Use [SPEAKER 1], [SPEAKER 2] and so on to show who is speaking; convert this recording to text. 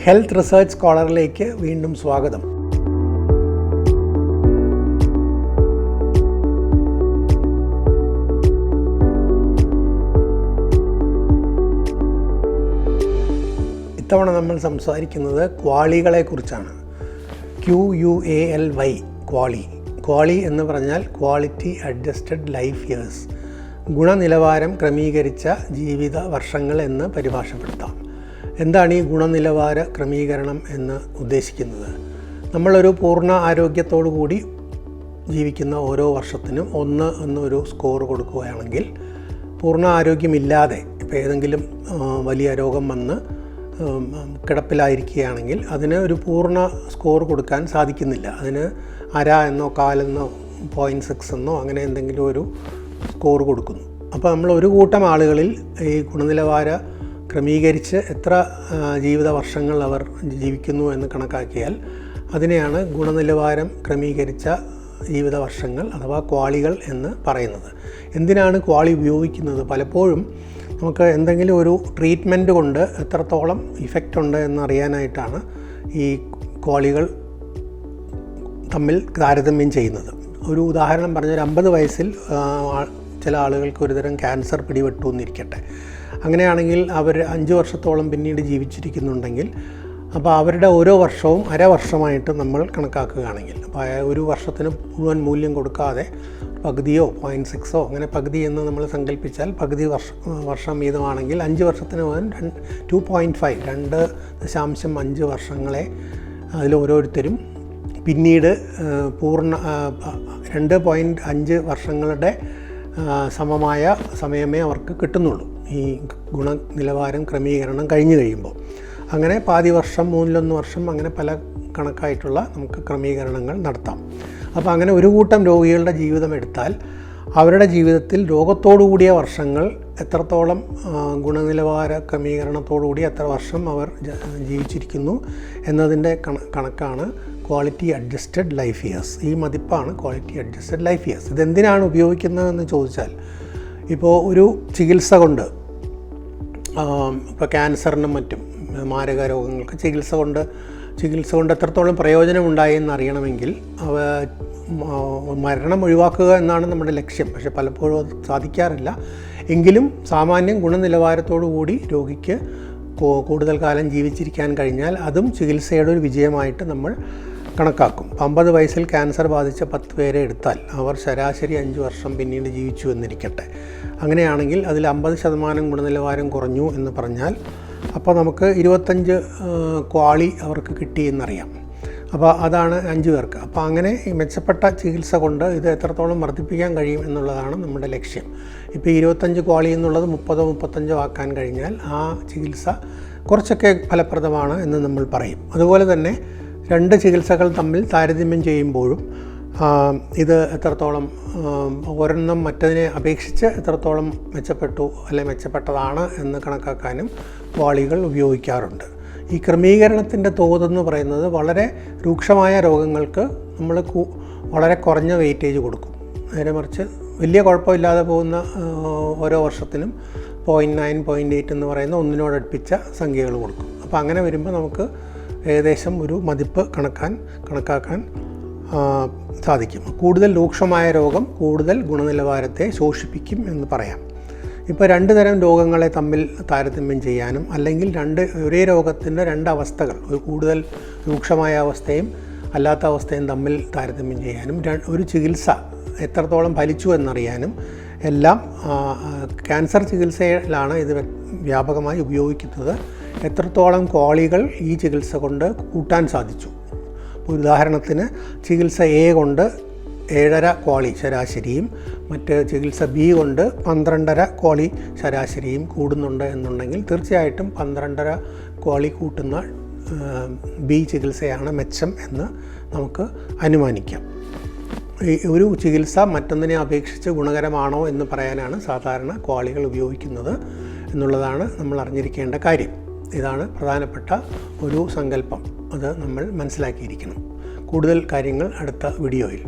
[SPEAKER 1] Health research സ്കോളറിലേക്ക് വീണ്ടും സ്വാഗതം. ഇത്തവണ നമ്മൾ സംസാരിക്കുന്നത് ക്വാളികളെക്കുറിച്ചാണ്. QUALY ക്വാളി എന്ന് പറഞ്ഞാൽ ക്വാളിറ്റി അഡ്ജസ്റ്റഡ് ലൈഫ് ഇയേഴ്സ്, ഗുണനിലവാരം ക്രമീകരിച്ച ജീവിത വർഷങ്ങൾ എന്ന് പരിഭാഷപ്പെടുത്താം. എന്താണ് ഈ ഗുണനിലവാര ക്രമീകരണം എന്ന് ഉദ്ദേശിക്കുന്നത്? നമ്മളൊരു പൂർണ്ണ ആരോഗ്യത്തോടു കൂടി ജീവിക്കുന്ന ഓരോ വർഷത്തിനും 1 എന്നൊരു സ്കോർ കൊടുക്കുകയാണെങ്കിൽ, പൂർണ്ണ ആരോഗ്യമില്ലാതെ ഇപ്പോൾ ഏതെങ്കിലും വലിയ രോഗം വന്ന് കിടപ്പിലായിരിക്കുകയാണെങ്കിൽ അതിന് ഒരു പൂർണ്ണ സ്കോർ കൊടുക്കാൻ സാധിക്കുന്നില്ല. അതിന് അര എന്നോ കാലെന്നോ 0.6 എന്നോ അങ്ങനെ എന്തെങ്കിലും ഒരു സ്കോർ കൊടുക്കുന്നു. അപ്പോൾ നമ്മൾ ഒരു കൂട്ടം ആളുകളിൽ ഈ ഗുണനിലവാര ക്രമീകരിച്ച് എത്ര ജീവിത വർഷങ്ങൾ അവർ ജീവിക്കുന്നു എന്ന് കണക്കാക്കിയാൽ അതിനെയാണ് ഗുണനിലവാരം ക്രമീകരിച്ച ജീവിത വർഷങ്ങൾ അഥവാ ക്വാളികൾ എന്ന് പറയുന്നത്. എന്തിനാണ് ക്വാളി ഉപയോഗിക്കുന്നത്? പലപ്പോഴും നമുക്ക് എന്തെങ്കിലും ഒരു ട്രീറ്റ്മെൻറ്റ് കൊണ്ട് എത്രത്തോളം ഇഫക്റ്റ് ഉണ്ട് എന്നറിയാനായിട്ടാണ് ഈ ക്വാളികൾ തമ്മിൽ താരതമ്യം ചെയ്യുന്നത്. ഒരു ഉദാഹരണം പറഞ്ഞാൽ 50 വയസ്സിൽ ചില ആളുകൾക്ക് ഒരുതരം ക്യാൻസർ പിടിപെട്ടു എന്നിരിക്കട്ടെ. അങ്ങനെയാണെങ്കിൽ അവർ 5 വർഷത്തോളം പിന്നീട് ജീവിച്ചിരിക്കുന്നുണ്ടെങ്കിൽ, അപ്പോൾ അവരുടെ ഓരോ വർഷവും അര വർഷമായിട്ട് നമ്മൾ കണക്കാക്കുകയാണെങ്കിൽ, അപ്പോൾ ഒരു വർഷത്തിന് മുഴുവൻ മൂല്യം കൊടുക്കാതെ പകുതിയോ 0.6 അങ്ങനെ പകുതി എന്ന് നമ്മൾ സങ്കല്പിച്ചാൽ പകുതി വർഷം വീതമാണെങ്കിൽ 5 വർഷത്തിന് മുഴുവൻ 2.5 2.5 വർഷങ്ങളെ അതിൽ ഓരോരുത്തരും പിന്നീട് പൂർണ്ണ 2.5 വർഷങ്ങളുടെ സമമായ സമയമേ അവർക്ക് കിട്ടുന്നുള്ളൂ ഈ ഗുണനിലവാരം ക്രമീകരണം കഴിഞ്ഞു കഴിയുമ്പോൾ. അങ്ങനെ പാതി വർഷം, 1 വർഷം അങ്ങനെ പല കണക്കായിട്ടുള്ള നമുക്ക് ക്രമീകരണങ്ങൾ നടത്താം. അപ്പോൾ അങ്ങനെ ഒരു കൂട്ടം രോഗികളുടെ ജീവിതം എടുത്താൽ അവരുടെ ജീവിതത്തിൽ രോഗത്തോടു കൂടിയ വർഷങ്ങൾ എത്രത്തോളം ഗുണനിലവാര ക്രമീകരണത്തോടുകൂടി എത്ര വർഷം അവർ ജീവിച്ചിരിക്കുന്നു എന്നതിൻ്റെ കണക്കാണ് ക്വാളിറ്റി അഡ്ജസ്റ്റഡ് ലൈഫ് ഇയേഴ്സ്. ഈ മതിപ്പാണ് ക്വാളിറ്റി അഡ്ജസ്റ്റഡ് ലൈഫ് ഇയേഴ്സ്. ഇതെന്തിനാണ് ഉപയോഗിക്കുന്നതെന്ന് ചോദിച്ചാൽ, ഇപ്പോൾ ഒരു ചികിത്സ കൊണ്ട്, ഇപ്പോൾ ക്യാൻസറിനും മറ്റും മാരക രോഗങ്ങൾക്ക് ചികിത്സ കൊണ്ട് എത്രത്തോളം പ്രയോജനമുണ്ടായി എന്നറിയണമെങ്കിൽ മരണം ഒഴിവാക്കുക എന്നാണ് നമ്മുടെ ലക്ഷ്യം. പക്ഷേ പലപ്പോഴും അത് സാധിക്കാറില്ല. എങ്കിലും സാമാന്യം ഗുണനിലവാരത്തോടു കൂടി രോഗിക്ക് കൂടുതൽ കാലം ജീവിച്ചിരിക്കാൻ കഴിഞ്ഞാൽ അതും ചികിത്സയുടെ ഒരു വിജയമായിട്ട് നമ്മൾ കണക്കാക്കും. 50 വയസ്സിൽ ക്യാൻസർ ബാധിച്ച 10 പേരെ എടുത്താൽ അവർ ശരാശരി 5 വർഷം പിന്നീട് ജീവിച്ചു എന്നിരിക്കട്ടെ. അങ്ങനെയാണെങ്കിൽ അതിൽ 50% ഗുണനിലവാരം കുറഞ്ഞു എന്ന് പറഞ്ഞാൽ അപ്പോൾ നമുക്ക് 25 ക്വാളി അവർക്ക് കിട്ടി എന്നറിയാം. അപ്പോൾ അതാണ് 5 പേർക്ക്. അപ്പോൾ അങ്ങനെ ഈ മെച്ചപ്പെട്ട ചികിത്സ കൊണ്ട് ഇത് എത്രത്തോളം വർദ്ധിപ്പിക്കാൻ കഴിയും എന്നുള്ളതാണ് നമ്മുടെ ലക്ഷ്യം. ഇപ്പോൾ 25 ക്വാളി എന്നുള്ളത് 30-35 ആക്കാൻ കഴിഞ്ഞാൽ ആ ചികിത്സ കുറച്ചൊക്കെ ഫലപ്രദമാണ് എന്ന് നമ്മൾ പറയും. അതുപോലെ തന്നെ 2 ചികിത്സകൾ തമ്മിൽ താരതമ്യം ചെയ്യുമ്പോഴും ഇത് എത്രത്തോളം ഒരെണ്ണം മറ്റതിനെ അപേക്ഷിച്ച് എത്രത്തോളം മെച്ചപ്പെട്ടു അല്ലെങ്കിൽ മെച്ചപ്പെട്ടതാണ് എന്ന് കണക്കാക്കാനും ക്വാളികൾ ഉപയോഗിക്കാറുണ്ട്. ഈ ക്രമീകരണത്തിൻ്റെ തോതെന്ന് പറയുന്നത് വളരെ രൂക്ഷമായ രോഗങ്ങൾക്ക് നമ്മൾ വളരെ കുറഞ്ഞ വെയിറ്റേജ് കൊടുക്കും. നേരെ മറിച്ച് വലിയ കുഴപ്പമില്ലാതെ പോകുന്ന ഓരോ വർഷത്തിനും 0.9 0.8 എന്ന് പറയുന്ന ഒന്നിനോടടുപ്പിച്ച സംഖ്യകൾ കൊടുക്കും. അപ്പോൾ അങ്ങനെ വരുമ്പോൾ നമുക്ക് ഏകദേശം ഒരു മതിപ്പ് കണക്കാക്കാൻ സാധിക്കും. കൂടുതൽ രൂക്ഷമായ രോഗം കൂടുതൽ ഗുണനിലവാരത്തെ ശോഷിപ്പിക്കും എന്ന് പറയാം. ഇപ്പോൾ 2 തരം രോഗങ്ങളെ തമ്മിൽ താരതമ്യം ചെയ്യാനും, അല്ലെങ്കിൽ ഒരേ രോഗത്തിൻ്റെ 2 അവസ്ഥകൾ, ഒരു കൂടുതൽ രൂക്ഷമായ അവസ്ഥയും അല്ലാത്ത അവസ്ഥയും തമ്മിൽ താരതമ്യം ചെയ്യാനും, ഒരു ചികിത്സ എത്രത്തോളം ഫലിച്ചു എന്നറിയാനും എല്ലാം ക്യാൻസർ ചികിത്സയിലാണ് ഇത് വ്യാപകമായി ഉപയോഗിക്കുന്നത്. എത്രത്തോളം ക്വാളികൾ ഈ ചികിത്സ കൊണ്ട് കൂട്ടാൻ സാധിച്ചു. ഉദാഹരണത്തിന് ചികിത്സ A കൊണ്ട് 7.5 ക്വാളി ശരാശരിയും മറ്റ് ചികിത്സ B കൊണ്ട് 12.5 ക്വാളി ശരാശരിയും കൂടുന്നുണ്ട് എന്നുണ്ടെങ്കിൽ തീർച്ചയായിട്ടും 12.5 ക്വാളി കൂട്ടുന്ന B ചികിത്സയാണ് മെച്ചം എന്ന് നമുക്ക് അനുമാനിക്കാം. ഒരു ചികിത്സ മറ്റൊന്നിനെ അപേക്ഷിച്ച് ഗുണകരമാണോ എന്ന് പറയാനാണ് സാധാരണ ക്വാളികൾ ഉപയോഗിക്കുന്നത് എന്നുള്ളതാണ് നമ്മൾ അറിഞ്ഞിരിക്കേണ്ട കാര്യം. ഇതാണ് പ്രധാനപ്പെട്ട ഒരു സങ്കല്പം. അത് നമ്മൾ മനസ്സിലാക്കിയിരിക്കണം. കൂടുതൽ കാര്യങ്ങൾ അടുത്ത വീഡിയോയിൽ.